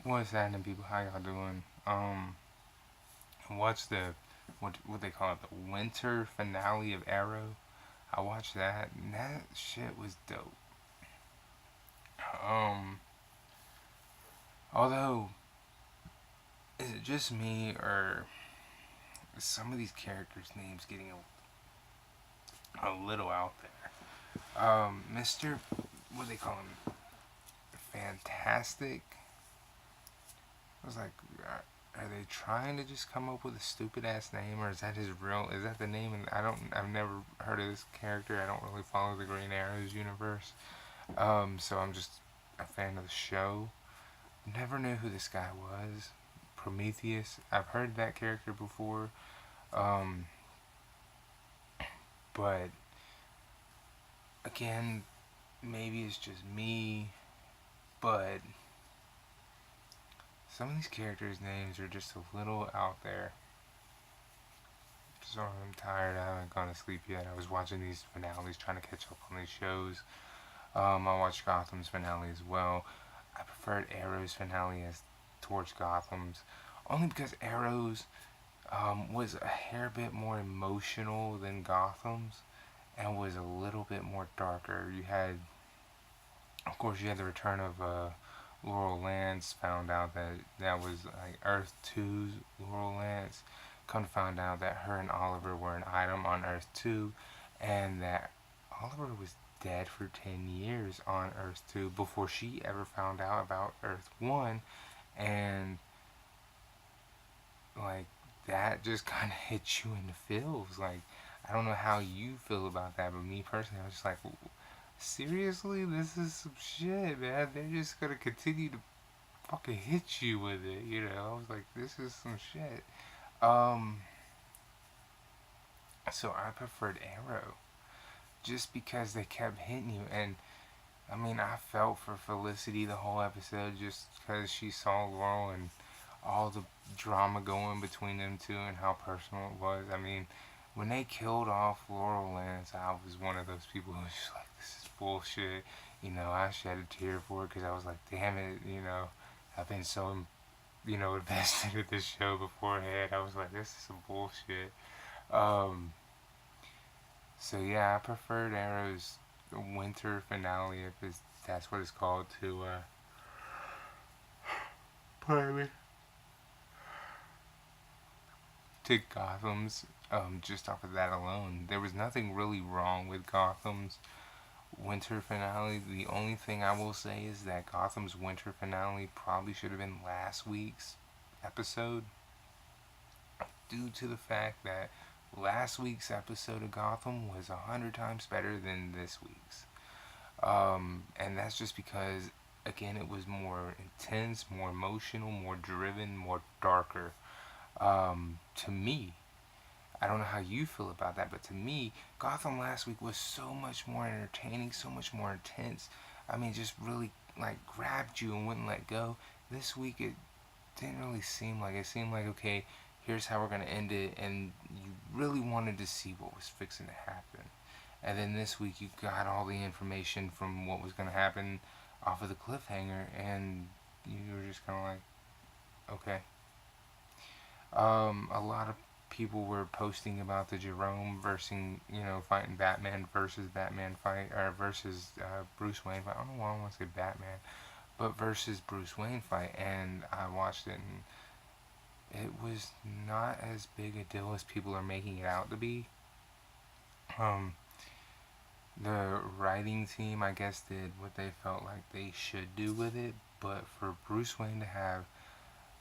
What's happening, people? How y'all doing? I watched the what they call it, the winter finale of Arrow. I watched that, and that shit was dope. Um, Although, is it just me or is some of these characters' names getting a little out there? Mister, what they call him, Fantastic. I was like, are they trying to just come up with a stupid ass name, or is that his real? Is that the name? And I've never heard of this character. I don't really follow the Green Arrows universe. So I'm just a fan of the show. Never knew who this guy was. Prometheus. I've heard that character before, um, but again, maybe it's just me. But some of these characters' names are just a little out there. So I'm tired. I haven't gone to sleep yet. I was watching these finales, trying to catch up on these shows. I watched Gotham's finale as well. I preferred Arrow's finale as towards Gotham's, only because Arrow's was a hair bit more emotional than Gotham's, and was a little bit more darker. Of course, you had the return of Laurel Lance. Found out that that was like Earth 2's Laurel Lance. Come to find out that her and Oliver were an item on Earth 2, and that Oliver was dead for 10 years on Earth 2 before she ever found out about Earth 1. And, like, that just kind of hits you in the feels. Like, I don't know how you feel about that, but me personally, I was just like, seriously? This is some shit, man. They're just gonna continue to fucking hit you with it, you know? I was like, this is some shit. Um, so I preferred Arrow just because they kept hitting you. And I mean, I felt for Felicity the whole episode just because she saw Laurel and all the drama going between them two and how personal it was. I mean, when they killed off Laurel Lance, I was one of those people who was just like, this is bullshit. You know, I shed a tear for it because I was like, damn it, you know, I've been so, invested in this show beforehand. I was like, this is some bullshit. Um, so yeah, I preferred Arrow's winter finale, if that's what it's called, pardon me, to Gotham's. Just off of that alone, there was nothing really wrong with Gotham's winter finale. The only thing I will say is that Gotham's winter finale probably should have been last week's episode, due to the fact that last week's episode of Gotham was 100 times better than this week's. And that's just because, again, it was more intense, more emotional, more driven, more darker. To me, I don't know how you feel about that, but to me, Gotham last week was so much more entertaining, so much more intense. I mean, just really like grabbed you and wouldn't let go. This week, it didn't really seem like it. Seemed like, okay, here's how we're gonna end it, and you really wanted to see what was fixing to happen. And then this week, you got all the information from what was gonna happen off of the cliffhanger, and you were just kind of like, okay. A lot of people were posting about the Jerome versus, fighting Batman versus Batman fight, or versus Bruce Wayne fight. I don't know why I want to say Batman, but versus Bruce Wayne fight, and I watched it, and it was not as big a deal as people are making it out to be. Um, the writing team, I guess, did what they felt like they should do with it, but for Bruce Wayne to have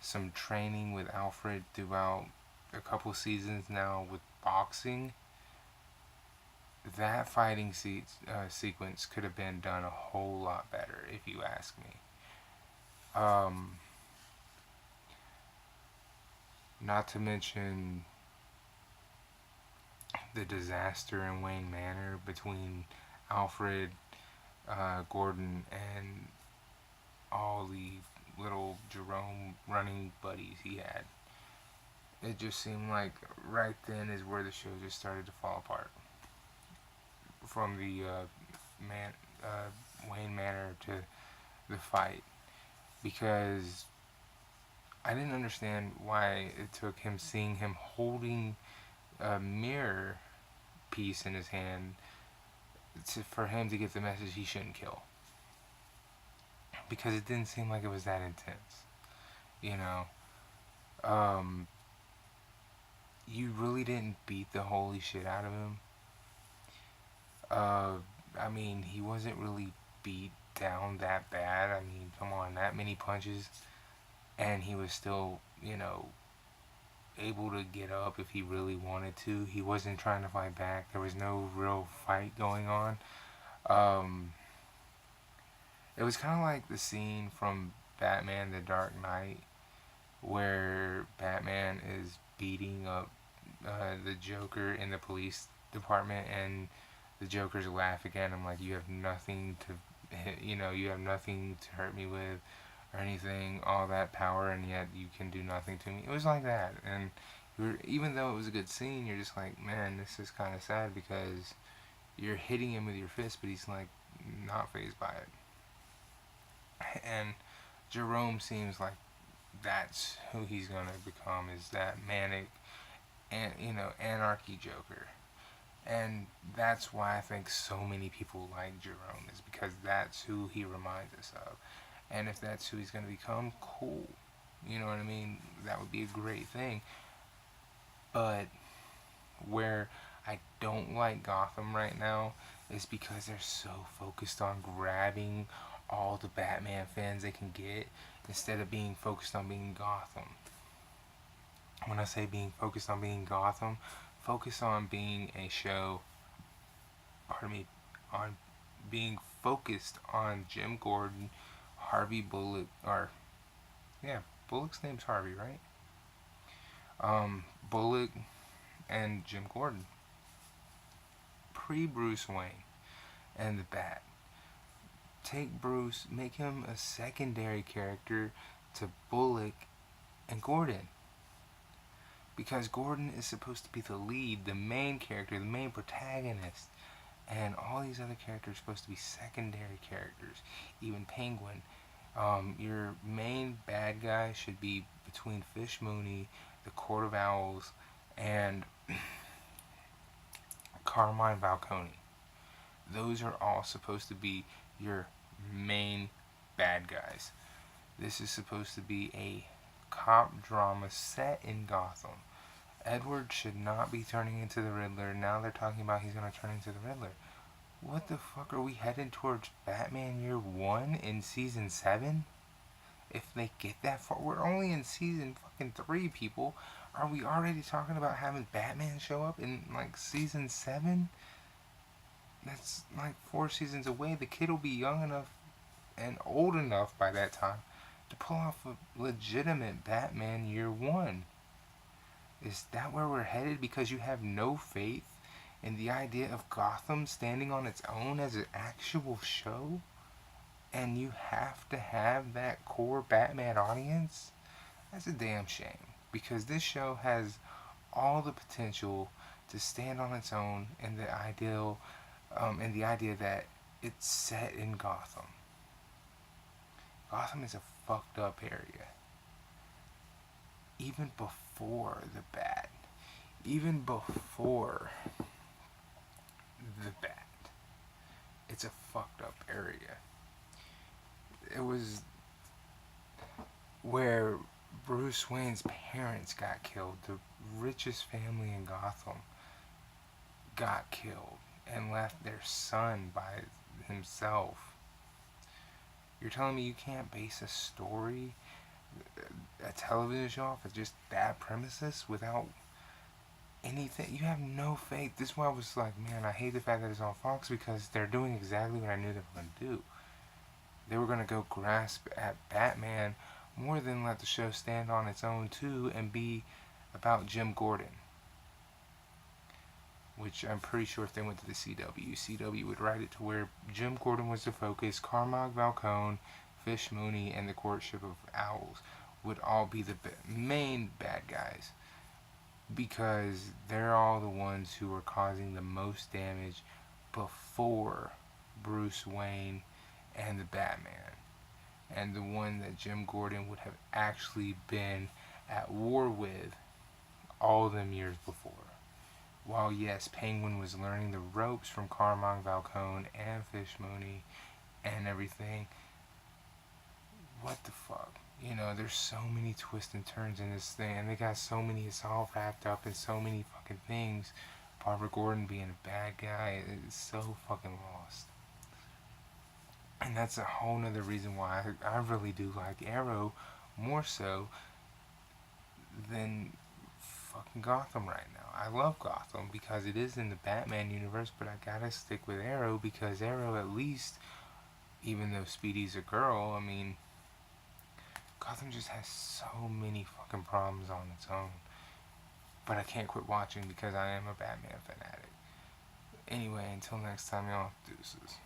some training with Alfred throughout a couple seasons now with boxing, that fighting sequence could have been done a whole lot better, if you ask me. Um, Not to mention the disaster in Wayne Manor between Alfred, Gordon, and all the little Jerome running buddies he had. It just seemed like right then is where the show just started to fall apart. From the man Wayne Manor to the fight, because I didn't understand why it took him seeing him holding a mirror piece in his hand for him to get the message he shouldn't kill. Because it didn't seem like it was that intense. You know, um, you really didn't beat the holy shit out of him. Uh, I mean, he wasn't really beat down that bad. I mean, come on, that many punches, and he was still, able to get up if he really wanted to. He wasn't trying to fight back. There was no real fight going on. Um, it was kind of like the scene from Batman: The Dark Knight, where Batman is beating up the Joker in the police department, and the Joker's laughing at him like, "You have nothing to, you have nothing to hurt me with, or anything. All that power, and yet you can do nothing to me." It was like that, and even though it was a good scene, you're just like, man, this is kind of sad because you're hitting him with your fist, but he's like not phased by it. And Jerome seems like that's who he's gonna become, is that manic and anarchy Joker. And that's why I think so many people like Jerome, is because that's who he reminds us of. And if that's who he's gonna become, cool. You know what I mean? That would be a great thing. But where I don't like Gotham right now is because they're so focused on grabbing all the Batman fans they can get instead of being focused on being Gotham. When I say being focused on being Gotham, focus on being a show, pardon me, on being focused on Jim Gordon, Harvey Bullock, or, yeah, Bullock's name's Harvey, right? Bullock and Jim Gordon. Pre-Bruce Wayne and the Bat. Take Bruce, make him a secondary character to Bullock and Gordon. Because Gordon is supposed to be the lead, the main character, the main protagonist. And all these other characters are supposed to be secondary characters. Even Penguin. Your main bad guy should be between Fish Mooney, the Court of Owls, and Carmine Falcone. Those are all supposed to be your main bad guys. This is supposed to be a cop drama set in Gotham. Edward should not be turning into the Riddler. Now they're talking about he's going to turn into the Riddler. What the fuck, are we headed towards Batman Year 1 in Season 7? If they get that far, we're only in Season fucking 3, people. Are we already talking about having Batman show up in, like, Season 7? That's, like, 4 seasons away. The kid will be young enough and old enough by that time to pull off a legitimate Batman Year 1. Is that where we're headed? Because you have no faith in the idea of Gotham standing on its own as an actual show? And you have to have that core Batman audience? That's a damn shame. Because this show has all the potential to stand on its own in the idea that it's set in Gotham. Gotham is a fucked up area. Even before the Bat. Even before the Bat. It's a fucked up area. It was where Bruce Wayne's parents got killed. The richest family in Gotham got killed and left their son by himself. You're telling me you can't base a story, a television show, off of just that premises without anything? You have no faith. This is why I was like, man, I hate the fact that it's on Fox, because they're doing exactly what I knew they were going to do. They were going to go grasp at Batman more than let the show stand on its own too and be about Jim Gordon. Which I'm pretty sure if they went to the CW would write it to where Jim Gordon was the focus, Carmine Falcone, Fish Mooney, and the Courtship of Owls would all be the main bad guys. Because they're all the ones who are causing the most damage before Bruce Wayne and the Batman. and the one that Jim Gordon would have actually been at war with all them years before. While yes, Penguin was learning the ropes from Carmine Falcone and Fish Mooney and everything, what the fuck? You know, there's so many twists and turns in this thing, and they got so many, it's all wrapped up in so many fucking things. Barbara Gordon being a bad guy is so fucking lost. And that's a whole nother reason why I really do like Arrow more so than fucking Gotham right now. I love Gotham because it is in the Batman universe, but I gotta stick with Arrow because Arrow, at least, even though Speedy's a girl, I mean, Gotham just has so many fucking problems on its own. But I can't quit watching because I am a Batman fanatic. Anyway, until next time, y'all, deuces.